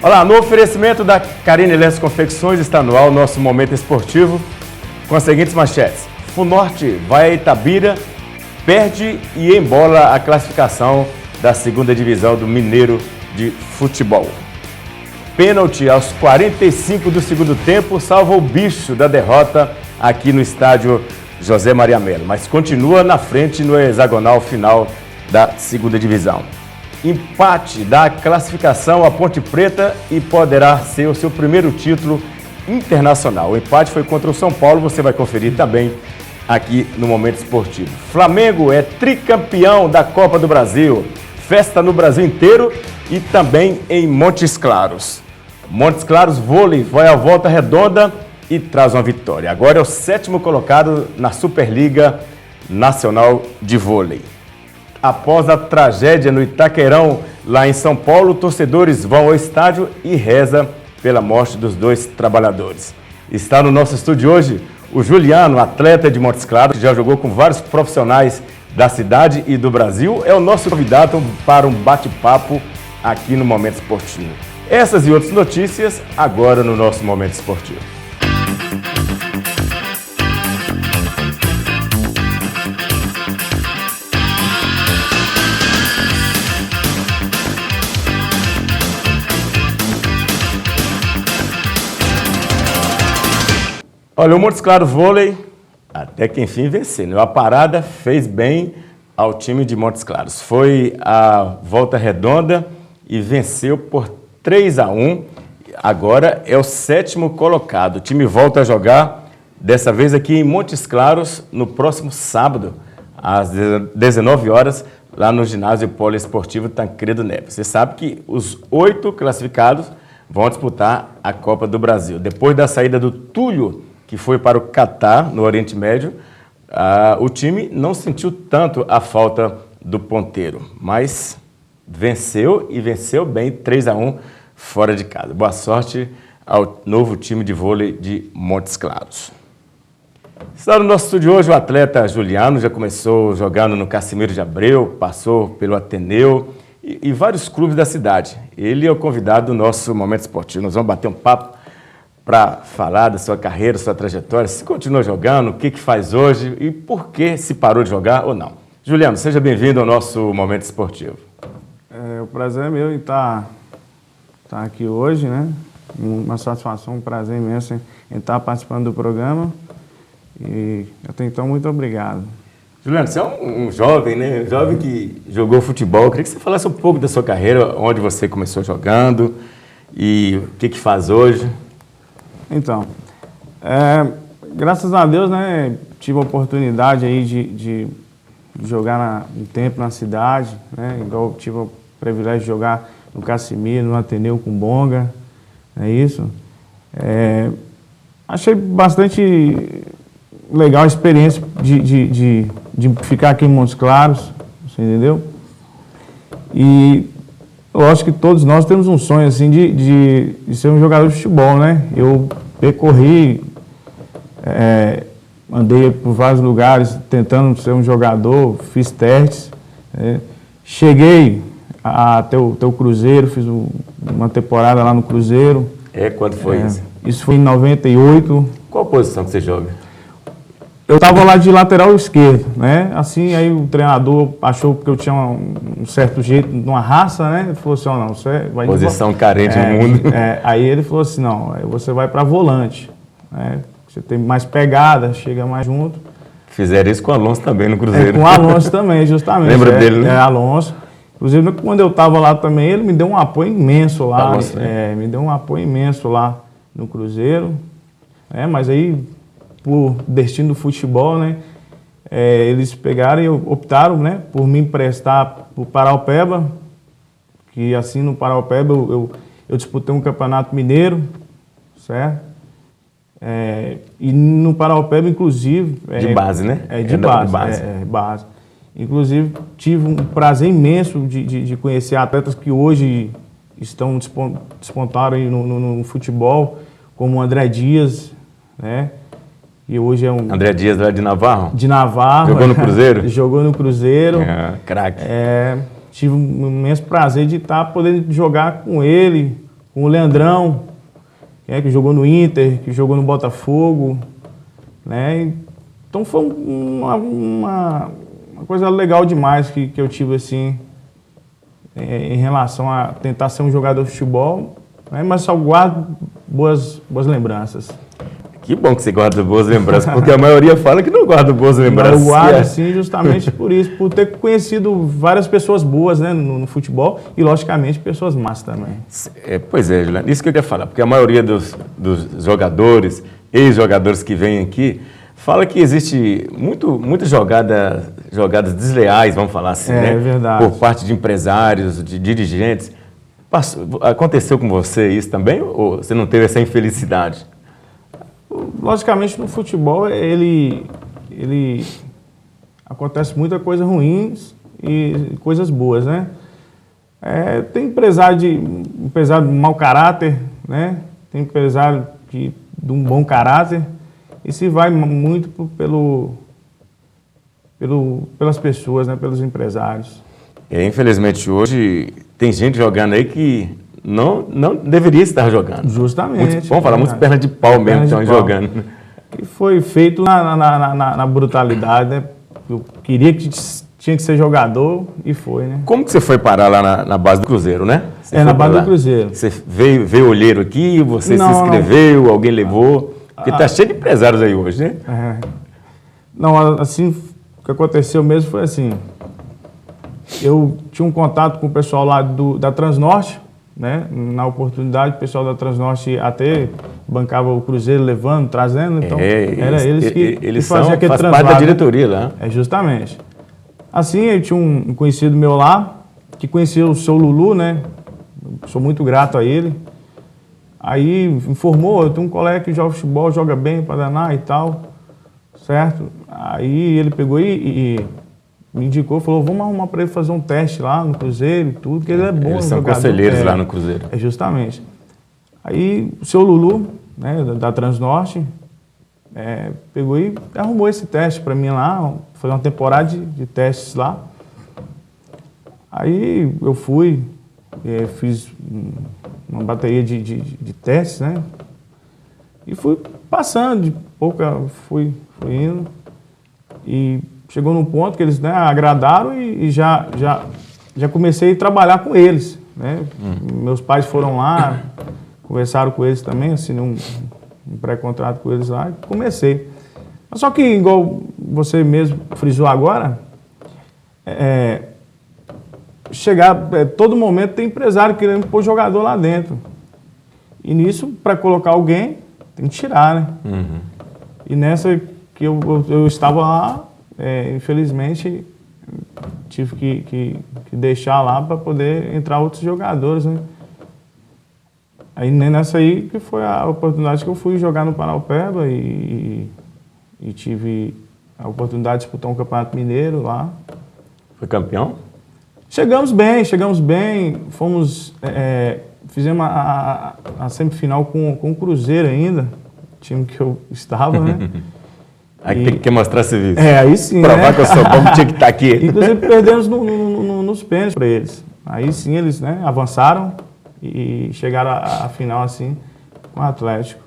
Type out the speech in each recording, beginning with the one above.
Olá, no oferecimento da Carine Lessa Confecções está no ar o nosso momento esportivo com as seguintes manchetes. Funorte vai a Itabira, perde e embola a classificação da segunda divisão do Mineiro de Futebol. Pênalti aos 45 do segundo tempo salva o bicho da derrota aqui no estádio José Maria Melo, mas continua na frente no hexagonal final da segunda divisão. Empate dá classificação à Ponte Preta e poderá ser o seu primeiro título internacional. O empate foi contra o São Paulo, você vai conferir também aqui no Momento Esportivo. Flamengo é tricampeão da Copa do Brasil. Festa no Brasil inteiro e também em Montes Claros. Montes Claros Vôlei vai à Volta Redonda e traz uma vitória. Agora é o 7º colocado na Superliga Nacional de Vôlei. Após a tragédia no Itaquerão, lá em São Paulo, torcedores vão ao estádio e rezam pela morte dos 2 trabalhadores. Está no nosso estúdio hoje o Juliano, atleta de Montes Claros, que já jogou com vários profissionais da cidade e do Brasil. É o nosso convidado para um bate-papo aqui no Momento Esportivo. Essas e outras notícias agora no nosso Momento Esportivo. Olha, o Montes Claros Vôlei, até que enfim venceu, né? A parada fez bem ao time de Montes Claros. Foi a Volta Redonda e venceu por 3-1. Agora é o 7º colocado. O time volta a jogar, dessa vez aqui em Montes Claros, no próximo sábado, às 19 horas, lá no ginásio poliesportivo Tancredo Neves. Você sabe que os 8 classificados vão disputar a Copa do Brasil. Depois da saída do Túlio, que foi para o Catar, no Oriente Médio, o time não sentiu tanto a falta do ponteiro, mas venceu e venceu bem, 3-1 fora de casa. Boa sorte ao novo time de vôlei de Montes Claros. Está no nosso estúdio hoje o atleta Juliano, já começou jogando no Cassimiro de Abreu, passou pelo Ateneu e vários clubes da cidade. Ele é o convidado do nosso Momento Esportivo. Nós vamos bater um papo para falar da sua carreira, sua trajetória, se continua jogando, o que faz hoje e por que se parou de jogar ou não. Juliano, seja bem-vindo ao nosso Momento Esportivo. O prazer é meu em estar aqui hoje, né? Uma satisfação, um prazer imenso em estar participando do programa e até então, muito obrigado. Juliano, você é um jovem, né? Um jovem que jogou futebol. Eu queria que você falasse um pouco da sua carreira, onde você começou jogando e o que faz hoje. Então, graças a Deus, né, tive a oportunidade aí de jogar um tempo na cidade, né, igual tive o privilégio de jogar no Cassimiro, no Ateneu com Bonga, é isso. Achei bastante legal a experiência de ficar aqui em Montes Claros, você entendeu? E lógico que todos nós temos um sonho assim de ser um jogador de futebol, né? Eu percorri, andei por vários lugares tentando ser um jogador, fiz testes, cheguei até o Cruzeiro, fiz uma temporada lá no Cruzeiro. Quando foi isso? Isso foi em 98. Qual posição que você joga? Eu estava lá de lateral esquerdo, né? Assim, aí o treinador achou que eu tinha um certo jeito, uma raça, né? Ele falou assim, não, você vai... Posição carente no mundo. Aí ele falou assim, não, você vai para volante, né? Você tem mais pegada, chega mais junto. Fizeram isso com o Alonso também no Cruzeiro. Com o Alonso também, justamente. Lembra dele, né? Alonso. Inclusive, quando eu estava lá também, ele me deu um apoio imenso lá. Alonso, né? Me deu um apoio imenso lá no Cruzeiro. Mas aí, por destino do futebol, né? Eles pegaram e optaram, né, por me emprestar para o Paraupeba, que assim no Paraupeba eu disputei um campeonato mineiro, certo? E no Paraupeba, inclusive... de base, né? De base. Inclusive, tive um prazer imenso de conhecer atletas que hoje despontaram aí no futebol, como o André Dias, né? E hoje é um... André Dias lá de Navarro? De Navarro. Jogou no Cruzeiro? Jogou no Cruzeiro. Craque. Tive um imenso prazer de estar podendo jogar com ele, com o Leandrão, que jogou no Inter, que jogou no Botafogo, né? Então foi uma coisa legal demais que eu tive assim, em relação a tentar ser um jogador de futebol, né? Mas só guardo boas lembranças. Que bom que você guarda boas lembranças, porque a maioria fala que não guarda boas lembranças. Eu guardo, sim, justamente por isso, por ter conhecido várias pessoas boas, né, no futebol e, logicamente, pessoas más também. Pois é, Juliano, isso que eu queria falar, porque a maioria dos jogadores, ex-jogadores que vêm aqui, fala que existe muitas jogadas desleais, vamos falar assim, né? É verdade. Por parte de empresários, de dirigentes. Aconteceu com você isso também, ou você não teve essa infelicidade? Logicamente, no futebol, ele acontece muita coisa ruins e coisas boas, né? Tem empresário de mau caráter, né? Tem empresário de um bom caráter. E se vai muito pelas pessoas, né? Pelos empresários. Infelizmente, hoje, tem gente jogando aí que não deveria estar jogando. Justamente. Vamos falar, muitas pernas de pau mesmo estão jogando. E foi feito na brutalidade, né? Eu queria que tinha que ser jogador e foi, né? Como que você foi parar lá na base do Cruzeiro, né? Na base do Cruzeiro. Você veio olheiro aqui, você se inscreveu, alguém levou? Porque tá cheio de empresários aí hoje, né? Não, assim, o que aconteceu mesmo foi assim. Eu tinha um contato com o pessoal lá da Transnorte, né? Na oportunidade, o pessoal da Transnorte até bancava o Cruzeiro, levando, trazendo, então era eles que faziam aquele translado. Faz parte da diretoria lá. Justamente. Assim, eu tinha um conhecido meu lá, que conhecia o seu Lulu, né? Sou muito grato a ele. Aí informou, eu tenho um colega que joga futebol, joga bem para danar e tal, certo? Aí ele pegou e me indicou, falou, vamos arrumar para ele fazer um teste lá no Cruzeiro e tudo, que ele é bom. Eles são conselheiros lá no Cruzeiro. Justamente. Aí o seu Lulu, né, da Transnorte, pegou e arrumou esse teste para mim lá, fazer uma temporada de testes lá. Aí eu fui, fiz uma bateria de testes, né? E fui passando, de pouca fui indo. E chegou num ponto que eles, né, agradaram e já comecei a trabalhar com eles, né? Meus pais foram lá, conversaram com eles também, assinei um pré-contrato com eles lá e comecei. Mas só que, igual você mesmo frisou agora, todo momento tem empresário querendo pôr jogador lá dentro. E nisso, para colocar alguém, tem que tirar, né? Uhum. E nessa que eu estava lá, infelizmente, tive que deixar lá para poder entrar outros jogadores, né? Aí nessa aí que foi a oportunidade que eu fui jogar no Paraupeba e tive a oportunidade de disputar um Campeonato Mineiro lá. Foi campeão? Chegamos bem, fizemos a semifinal com o Cruzeiro ainda, time que eu estava, né? Aí tem que mostrar serviço. Aí sim, provar que eu sou bom, tinha que estar aqui. Inclusive perdemos nos pênaltis para eles. Aí sim eles, né, avançaram e chegaram à final assim com o Atlético.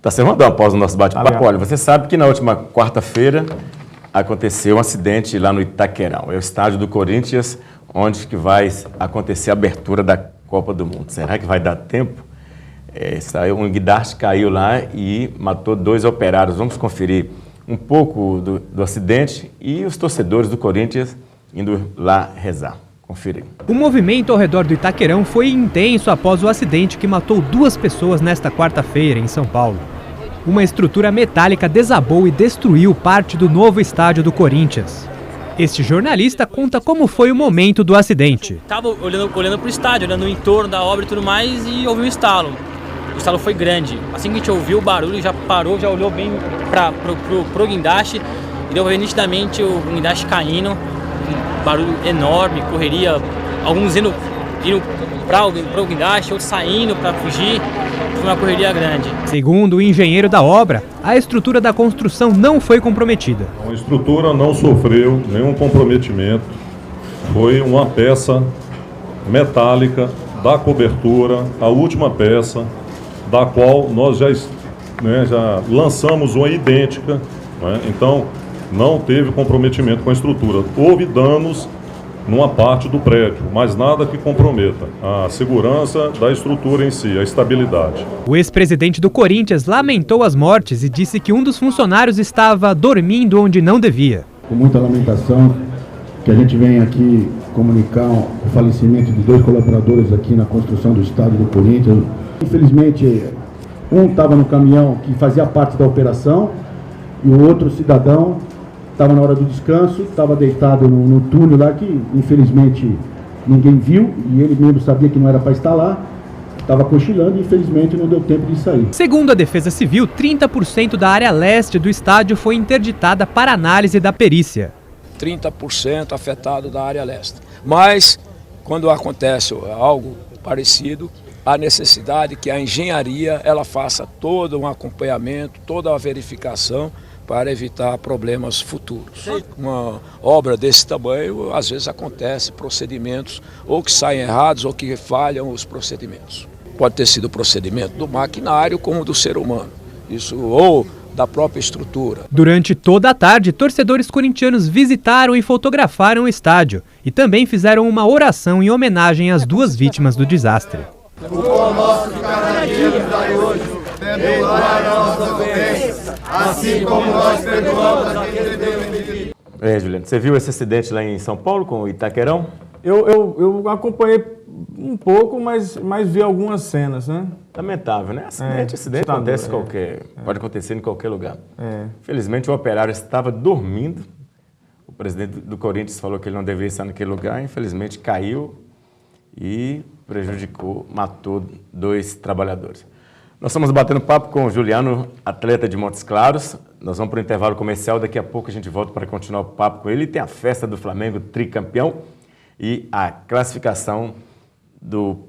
Tá, você vamos dar uma pausa no nosso bate-papo. Olha, você sabe que na última quarta-feira aconteceu um acidente lá no Itaquerão. É o estádio do Corinthians, onde que vai acontecer a abertura da Copa do Mundo. Será que vai dar tempo? Um guindaste caiu lá e matou 2 operários. Vamos conferir um pouco do acidente e os torcedores do Corinthians indo lá rezar. Conferir. O movimento ao redor do Itaquerão foi intenso após o acidente que matou 2 pessoas nesta quarta-feira em São Paulo. Uma estrutura metálica desabou e destruiu parte do novo estádio do Corinthians. Este jornalista conta como foi o momento do acidente. Estava olhando para o estádio, olhando o entorno da obra e tudo mais, e ouvi um estalo. O estalo foi grande. Assim que a gente ouviu o barulho, já parou, já olhou bem pro guindaste e deu pra ver nitidamente o guindaste caindo. Um barulho enorme, correria, alguns indo para o guindaste, outros saindo para fugir. Foi uma correria grande. Segundo o engenheiro da obra, a estrutura da construção não foi comprometida. A estrutura não sofreu nenhum comprometimento. Foi uma peça metálica da cobertura, a última peça, da qual nós já lançamos uma idêntica, né? Então não teve comprometimento com a estrutura. Houve danos numa parte do prédio, mas nada que comprometa a segurança da estrutura em si, a estabilidade. O ex-presidente do Corinthians lamentou as mortes e disse que um dos funcionários estava dormindo onde não devia. Com muita lamentação que a gente vem aqui comunicar o falecimento de 2 colaboradores aqui na construção do estádio do Corinthians. Infelizmente, um estava no caminhão que fazia parte da operação e o outro cidadão estava na hora do descanso, estava deitado no túnel lá que infelizmente ninguém viu e ele mesmo sabia que não era para estar lá, estava cochilando e infelizmente não deu tempo de sair. Segundo a Defesa Civil, 30% da área leste do estádio foi interditada para análise da perícia. 30% afetado da área leste. Mas quando acontece algo parecido, há necessidade que a engenharia ela faça todo um acompanhamento, toda a verificação para evitar problemas futuros. Uma obra desse tamanho, às vezes acontece procedimentos ou que saem errados ou que falham os procedimentos. Pode ter sido o procedimento do maquinário como do ser humano, isso ou da própria estrutura. Durante toda a tarde, torcedores corintianos visitaram e fotografaram o estádio e também fizeram uma oração em homenagem às 2 vítimas do desastre. O pão nosso de cada dia nos dai hoje, perdoai as nossas ofensas, assim como nós perdoamos a quem nos deve. Juliano, você viu esse acidente lá em São Paulo com o Itaquerão? Eu acompanhei um pouco, mas vi algumas cenas, né? Lamentável, né? Acidente acontece pode acontecer em qualquer lugar. Infelizmente o operário estava dormindo. O presidente do Corinthians falou que ele não deveria estar naquele lugar. Infelizmente caiu e prejudicou, matou 2 trabalhadores. Nós estamos batendo papo com o Juliano, atleta de Montes Claros. Nós vamos para o intervalo comercial. Daqui a pouco a gente volta para continuar o papo com ele. E tem a festa do Flamengo tricampeão e a classificação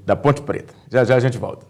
da Ponte Preta. Já já a gente volta.